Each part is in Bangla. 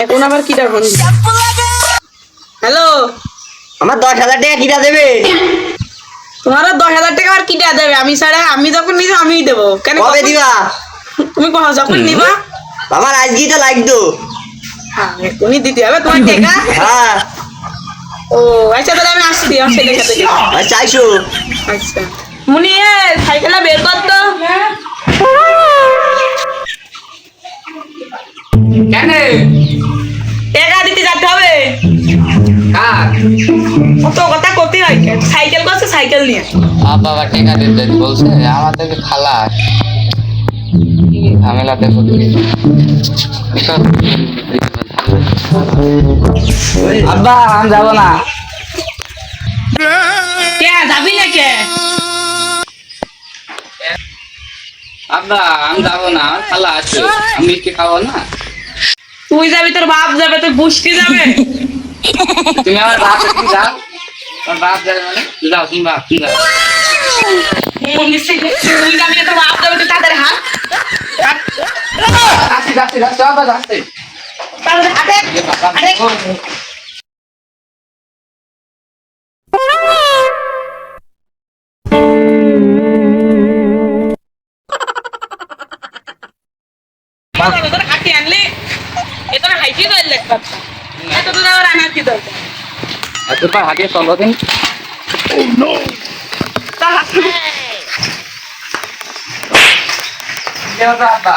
এখন আবার কিটা ফোন? হ্যালো, আমার 10,000 টাকা কিটা দেবে? তোমার 10,000 টাকা আর কিটা দেবে? আমি ছাড়া আমি যখন নিব আমিই দেবো। কেন কবে দিবা? তুমি যখন নিবা? আমার আজকেই তো লাগতো। হ্যাঁ, এখনই দিতে হবে তোমার টাকা। হ্যাঁ। ও আচ্ছা, তাহলে আমি আসছি আমার ছেলের সাথে। চাইছো? আচ্ছা মুনি, সাইকেলটা বের কর তো। কেন টাকা দিতে যেতে হবে। কার কত কথা করতে হয়, সাইকেল করছে, সাইকেল নিয়ে বাবা টেকা দিতে বলছে আমাদেরকে খালাস ঝামেলাতে আব্বা আমি যাবো না। কে যাবি না? কে আব্বা আমি যাবো না, আমার খালা আছে, আমি কি খাবো না? তুই যাবি, তোর বাপ যাবে, তোর গোষ্ঠী যাবে। তুমি আমার বাপ তুমি যাও, আমার বাপ যাবে মানে যাও, তুমি বাপ তুমি যাও। তুই যাবি না, তোর বাপ যাবে, তুই তাদের হাত যাচ্ছি যাচ্ছি যাচ্ছি আব্বা যাচ্ছি। তাদের হাতে আরে তোর হাতে আনলে এ তোর হাইটি দল লাগবে। এত দূর আবার আনার কি দরকার? এতবার হাঁটিয়ে চলো দিন। আব্বা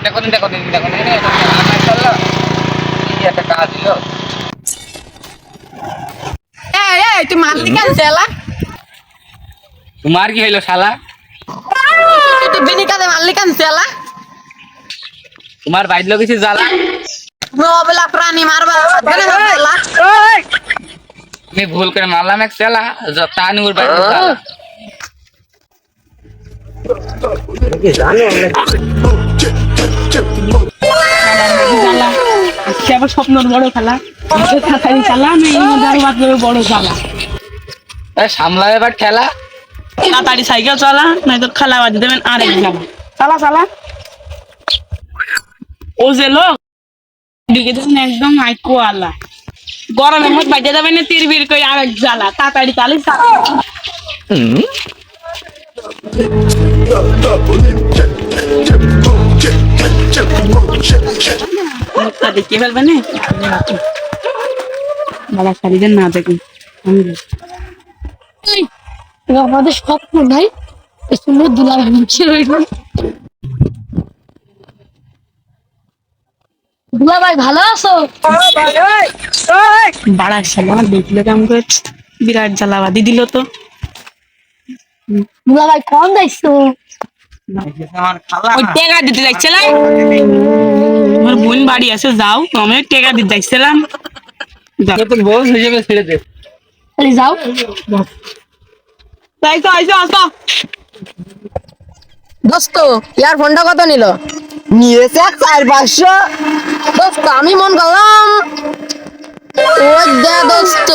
দেখো দিন দেখো দিন দেখো দিন চললো কি একটা কাজ দিল। এই তুই মারলি কেন শালা? তোমার কি হইলো শালা? তুই বিনি কাদে মারলি কেন শালা? তোমার বাইদলো কিছু জ্বালা? নবলা প্রাণী মারবা বলে শালা। আমি ভুল করে মারলাম এক শালা, তানুর বাইদলো জ্বালা। স্বপ্নর বড় খেলা খেলা বড় জ্বালা। সামলায় এবার ঠেলা। তাড়াতাড়ি সাইকেল চালা, নাই তো খেলা বাজি দেবেন আরেক জ্বালা। চালা চালা। ও যে লোক দিকে দেখুন একদম আইকো আলা, গরমের মধ্যে বাজে যাবে না, তীর বির করে আরেক জ্বালা। তাড়াতাড়ি চালি দেখে ফেলবে না বাবা, শাড়িদের না দেখুন। আমাদের স্বপ্ন নাই সুন্দর দুলা দুলা ভাই ভালো আছো? বাড়া শালা দেখলে কেমন করে বিরাট জ্বালাবাদি দিল তো। দুলা ভাই কম যাইছো? ওই টেকা দিতে যাচ্ছিলাম, আমার বোন বাড়ি আছে, যাও আমি টেকা দিতে যাচ্ছিলাম। তোর বউ হিসেবে ছেড়ে দে। তাহলে যাও। আইসো আইসো আসো। দোস্ত ইয়ারফোনটা কত নিল? নিয়েছে 400-500। দোস্ত আমি মন করলাম ওই দে দোস্ত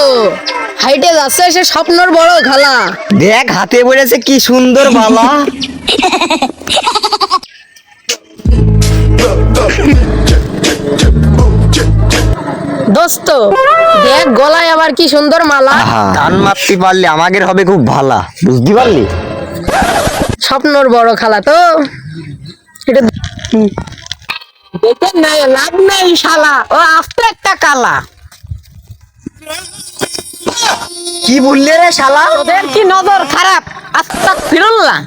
হাইটে যাচ্ছে সে স্বপ্নর বড় খেলা। দেখ হাতে পড়েছে কি সুন্দর বালা। দোস্ত দেখ গলায় আবার কি সুন্দর মালা। টান মারতে পারলে আমাদের হবে খুব ভালা, বুঝতে পারলি? স্বপ্নর বড় খেলা তো এটা দেখে নাই লাভ নেই শালা, ও আস্তে একটা কালা। কি বললে রে শালা? তোদের কি নজর খারাপ? আস্তাক ফিরুল্লাহ।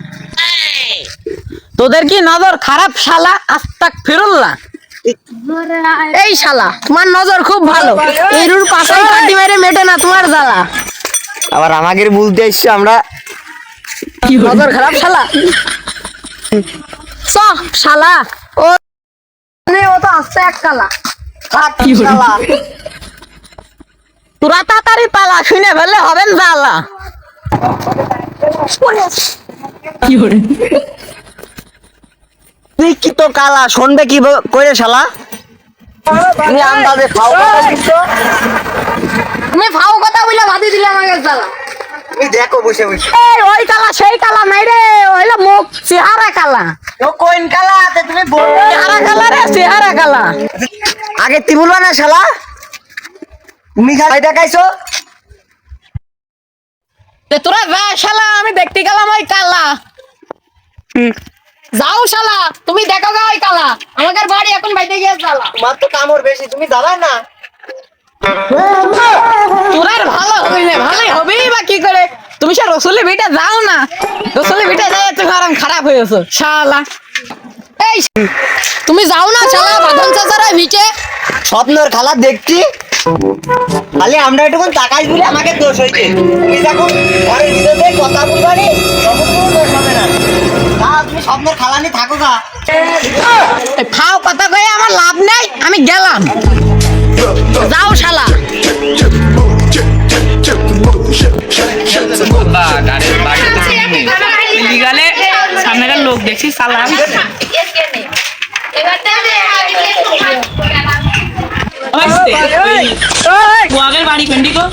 তোদের কি নজর খারাপ শালা? আস্তাক ফিরুল্লাহ। এই শালা তোমার নজর খুব ভালো, এরুর পাশে কাটি মেরে মেটে না তোমার জ্বালা। আবার আমাদের বলতে এসছে আমরা নজর খারাপ শালা। চ শালা ও ও তো আসছে এক কালা। শালা তোরা তাড়াতাড়ি পালা, শুনে ফেললে হবেন জ্বালা। তুই কি তো কালা শুনবে কি করে শালা? তুমি আন্দাজে খাও কথা দিচ্ছ। তুমি ফাও কথা বলে ভাবি দিলে আমাকে জ্বালা। তুমি দেখো বসে বসে। এই ওই কালা সেই কালা নাই রে, ওইলা মুখ চেহারা কালা। ও কোন কালা? চেহারা কালা রে, চেহারা কালা। আগে তুই বলবা না শালা, তুমি খাই দেখাইছো। তোরা যা শালা, আমি দেখতে গেলাম ওই কালা। যাও শালা, তুমি দেখো গা ওই কালা। আমাদের বাড়ি এখন বাইতে গিয়ে শালা। তোমার তো কামড় বেশি, তুমি দাঁড়াই না। তোরা আর ভালো হইলে ভালোই হবেই বা কি করে। তুমি সে রসুলের ভিটা যাও না, রসুলের ভিটা যাই তুমি আরাম খারাপ হয়েছো শালা। এই তুমি যাও না শালা বাঁধন চাচারা ভিটে। স্বপ্নর খালা দেখছি, খালি আমরা একটু তাকাই বলে আমাকে দোষ হইছে। তুমি যখন ঘরের ভিতরে কথা বলবানি তখন কোনো দোষ হবে না। না তুমি স্বপ্নর খালা নিয়ে থাকো গা। এই ফাও কথা কয়ে আমার লাভ নেই, আমি গেলাম। যাও শালা। বা গাড়ির বাড়ি তো নেই। লিগালে সামনেকার লোক দেখছি সালাম বুয়াগের বাড়ি কোনটি গো?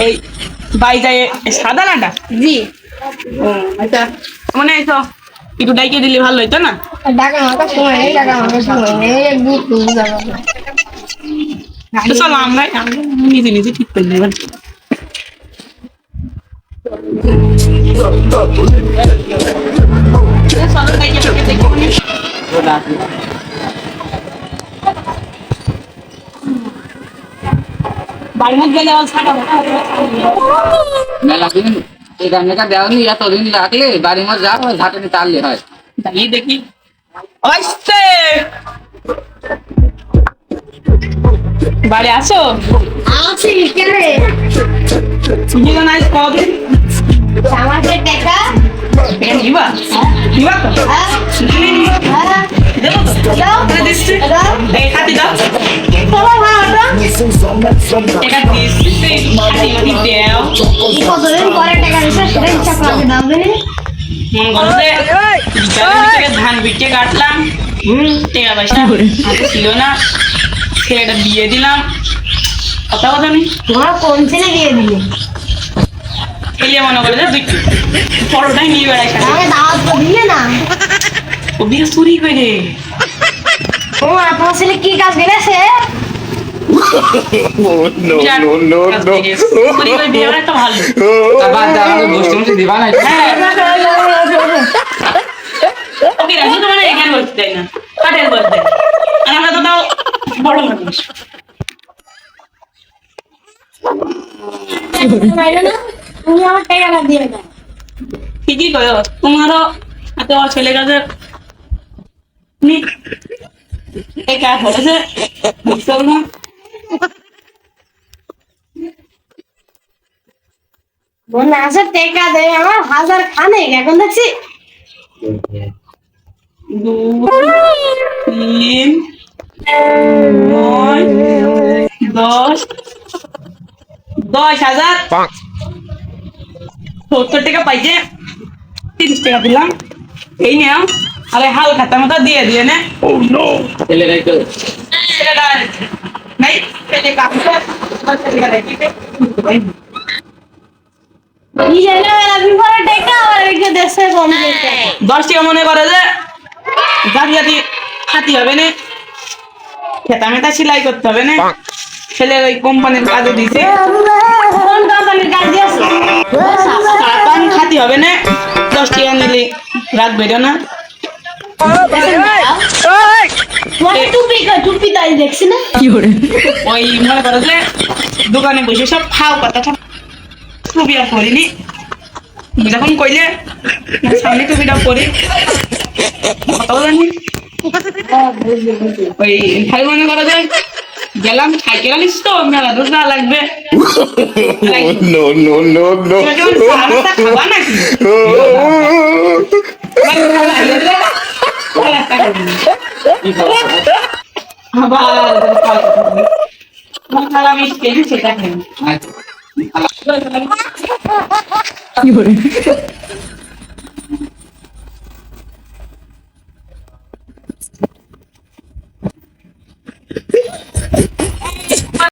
এই বাই যায় সাদা নাটা জি আচ্ছা মনে হয় তো একটু ডাইকে দিলে ভালো হইতো না। টাকা মাথার সময় নেই, টাকা মাথার সময় নেই, একদিন তুমি যাবো। তো চলো আমরা নিজে নিজে ঠিক করে নেবেন। চলো ডাইকে ঢুকে দেখবো নি। বাড়ির মধ্যে গেলে ছাড়া মেলা দিন এটা মেকা দেওয়ানি, এতদিন রাখলে বাড়ির মধ্যে যাও ঘাটে নিয়ে তাড়লে হয়। দাঁড়িয়ে দেখি আসতে বাড়ি আসো আছি কেনে তুমি তো নাই কদিন আমাদের টাকা নিবা নিবা তো হ্যাঁ দেবো তো দাও এটা দিচ্ছি দাও এই খাতি দাও তোমার ভাড়াটা এটা দিচ্ছি খাতি মাটি দেও কতদিন পরে টাকা দিছে সেটা হিসাব করে দাও জানি মন করো যে বিকালের ভিতরে ধান বিটে কাটলাম টাকা পয়সা হাতে ছিল না ছেলেটা বিয়ে দিলাম কথা কথা নেই তোমরা কোন ছেলে দিয়ে দিলে খেলিয়ে মনে করে যে তুই পরোটাই নিয়ে বেড়াই সাথে আমাকে দাওয়াত তো দিলে না ও বিয়ে চুরি করে ও আপনার ছেলে কি কাজ করেছে বিরাট কাজ করে। চুরি করে বিয়ে করা একটা ভালো তা বাদ দাও, আমাকে বসতে বসতে দিবা না। হ্যাঁ ওকে রাখো তো মানে এখানে বসতে দেয় না কাঠের বসতে দেয় আর আমরা তো তাও বড় মানুষ তুমি আমার টাকাটা দিয়ে দাও ঠিকই কয় তোমারও এত ছেলে কাজের এই কাজ হয়েছে বুঝতেও না বন্যা আছে টাকা দেয় আমার হাজার খানে এখন দেখছি দুই তিন নয় 10,000 70 টাকা পাইছে 30 টাকা দিলাম এই নাও আরে হাল খাতা মতো দিয়ে দিয়ে নে ছেলেরাই তো ছেলেটা নাই ছেলে কাপড় ছেলেটা রেখে কি জানে আমি পরে টাকা আর রেখে দেশে কম 10 টাকা মনে করে যে জাতি জাতি খাতি হবে না খেতা মেতা সেলাই করতে হবে না ছেলের ওই কোম্পানির কাজে দিছে কোন কোম্পানির কাজ দিয়েছে সারাক্ষণ খাতি হবে না 10 টাকা নিলে রাত বেরো না তোমার টুপি তাই দেখছি না ওই মনে করো যে দোকানে বসে সব খাও কথা সব টুপিটা পরিনি তুমি যখন কইলে সামনে টুপিটা পরি কথাও জানি ওই ভাই মনে করো যে গেলাম সাইকেল আনিস তো মেলা দূর না লাগবে খাবা নাকি আবার আমি সেটা খাই আচ্ছা।